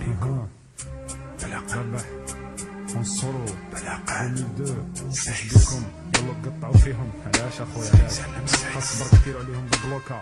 عليكم بلاقة انصروا 2002 بكم يلا قطعوا فيهم. علاش اخويا علاش خاص برك ديروا عليهم بلوكا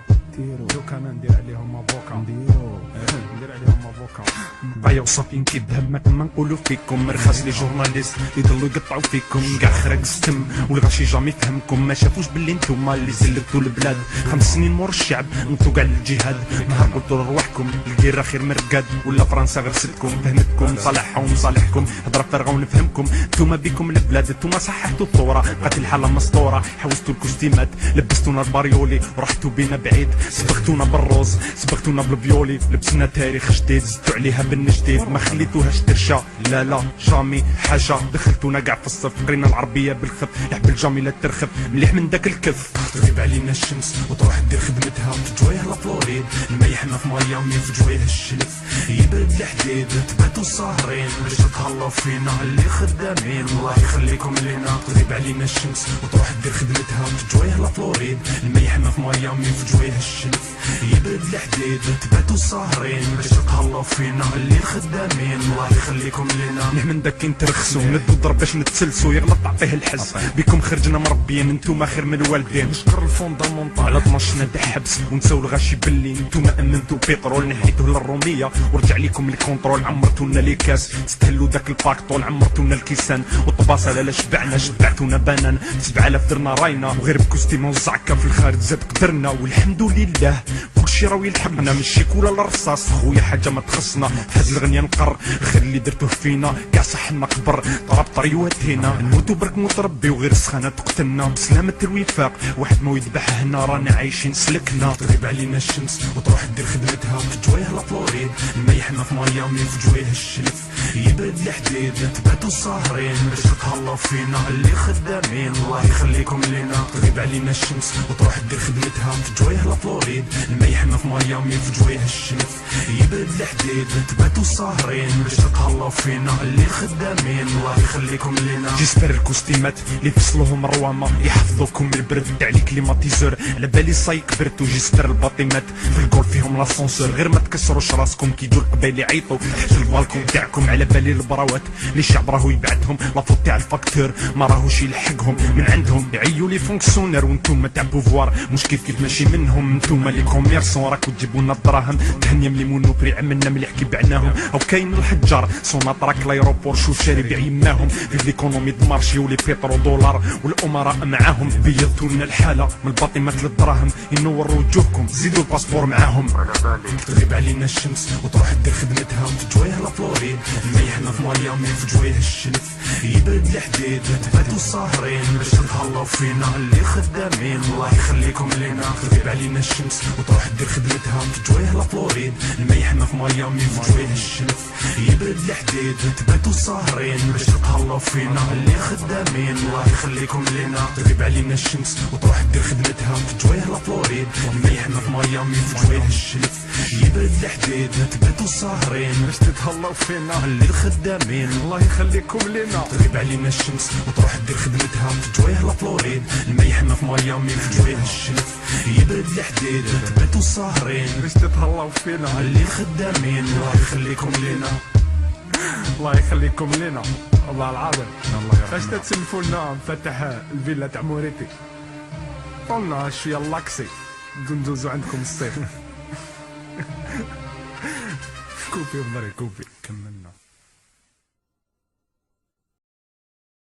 دوكا انا ندير عليهم افوكا ندير عليهم افوكا بايا وصافين كيذهب ما كما نقولوا فيكم مرخص لي جورناليست يضلوا يقطعوا فيكم كاع خرق السم والغاشي جامي فهمكم ما شافوش باللي نتوما اللي زلقتوا البلاد 5 سنين مور الشعب نطوا كاع للجهاد نهار قلتوا لرواحكم الكيرة خير مرقاد ولا فرنسا غرستكم فهمتكم صالحها ومصالحكم هضره فارغه ونفهمكم نتوما بكم البلاد نتوما صححتوا الثوره بقات الحاله مسطوره حوستوا الكوستيمات لبستونا الباريولي ورحتوا بينا بعيد سبقتونا بالروز سبقتونا بالفيولي لبسنا تاريخ جديد زدتوا عليها بالجديد ما خليتوهاش ترشا لا جامي حاجه دخلتونا كاع في الصف قرينا العربيه بالخف يحبل جامي لا ترخف مليح من داك الكف تغيب علينا الشمس وتروح دير خدمتها في جوايه لا فلوريد الميحنا في ميامي في جوايه الشلف يبرد الحديد تباتوا ساهرين باش تهلاو فينا اللي خدامين الله يخليكم لينا تغيب علينا الشمس وتروح دير خدمتها في جوايه لا فلوريد الميحنا في ميامي في جوايه الشلف يبرد الحديد تباتوا ساهرين باش تهلاو فينا اللي خدامين الله يخليكم لينا نحن من داك نترخصو ندو ضرب باش نتسلسو يغلط تعطيه الحس بكم خرجنا مربيين نتوما خير من الوالدين نشكر الفوندامونطال على 12 نادي حبس ونساو الغاشي باللي نتوما امنتو بيترول نحيتوه للروميه ورجع لكم الكونترول عمرتونا لي كاس تستهلوا داك الباكطول عمرتونا الكيسان والطباصه لا شبعنا شبعتونا بنان 7000 درنا راينا وغير بكوستيم وزعكا في الخارج زاد قدرنا والحمد لله كلشي راهو يلحقنا ماشي كولا للرصاص خويا حاجه ما تخصنا هاد الغنيه نقر خير اللي درتوه فينا كاع صحنا قبر طراب طريواتينا نموتو برك موت ربي وغير السخانه تقتلنا بسلامه الوفاق واحد ما يذبح هنا رانا عايشين سلكنا تغيب علينا الشمس وتروح دير خدمتها في جوايه لا فلوريد الميحنا في ميامي في جوايه الشلف يبرد الحديد تباتوا ساهرين باش تهلاو فينا اللي خدامين الله يخليكم لينا تغيب علينا الشمس وتروح دير خدمتها في جوايه لا فلوريد الميحنا في ميامي في جوايه الشلف يبرد الحديد تباتوا ساهرين باش تهلاو فينا اللي خدامين الله يخليكم لينا جيسبر الكوستيمات اللي فصلوهم الروامه يحفظوكم البرد تاع لي كليماتيزور على بالي صاي كبرتو جيسبر الباطيمات في الكول فيهم لاسونسور غير ما تكسروش راسكم كي يجوا القبايل يعيطوا تحت البالكون تاعكم على بالي البراوات اللي الشعب راهو يبعثهم لافوت تاع الفاكتور ما راهوش يلحقهم من عندهم يعيو لي فونكسيونير وانتوما تاع بوفوار مش كيف ماشي منهم انتوما لي كوميرسون راكو تجيبونا الدراهم تهنيا ملي مونوبري عملنا ملي حكي بعناهم او كاين الحجار سوناطراك لايروبور شوف شاري بيع يماهم في ليكونومي د مارشي ولي بيترو دولار والامراء معاهم بيضتوا لنا الحاله من الباطيمات للدراهم ينوروا وجوهكم زيدوا الباسبور معاهم تغيب علينا الشمس وتروح دير خدمتها في جوايه لا فلوريد الميحنا في ميامي في جوايه الشلف يبرد الحديد تباتوا ساهرين باش تهلاو فينا اللي خدامين الله يخليكم لينا تغيب علينا الشمس وتروح دير خدمتها في جوايه لا فلوريد الميحنا في ميامي في جوايه الشلف يبرد الحديد تباتوا ساهرين باش تهلاو فينا اللي خدامين الله يخليكم لينا تغيب علينا الشمس وتروح دير خدمتها في جوايه لا فلوريد الميحنا في ميامي في جوايه الشلف يبرد الحديد تباتوا ساهرين باش تتهلاو فينا اللي خدامين الله يخليكم لينا تغيب علينا الشمس وتروح دير خدمتها في جوايه لا فلوريد الميحنا في ميامي في جوايه الشلف يبرد الحديد تباتوا ساهرين باش تتهلاو فينا اللي خدامين الله يخليكم لينا الله يخليكم لينا والله العظيم فاش تتسلفوا لنا نفتح الفيلا تاع موريتي قلنا شويه لاكسي ندوزو عندكم الصيف كوبي ومري كوبي كملنا.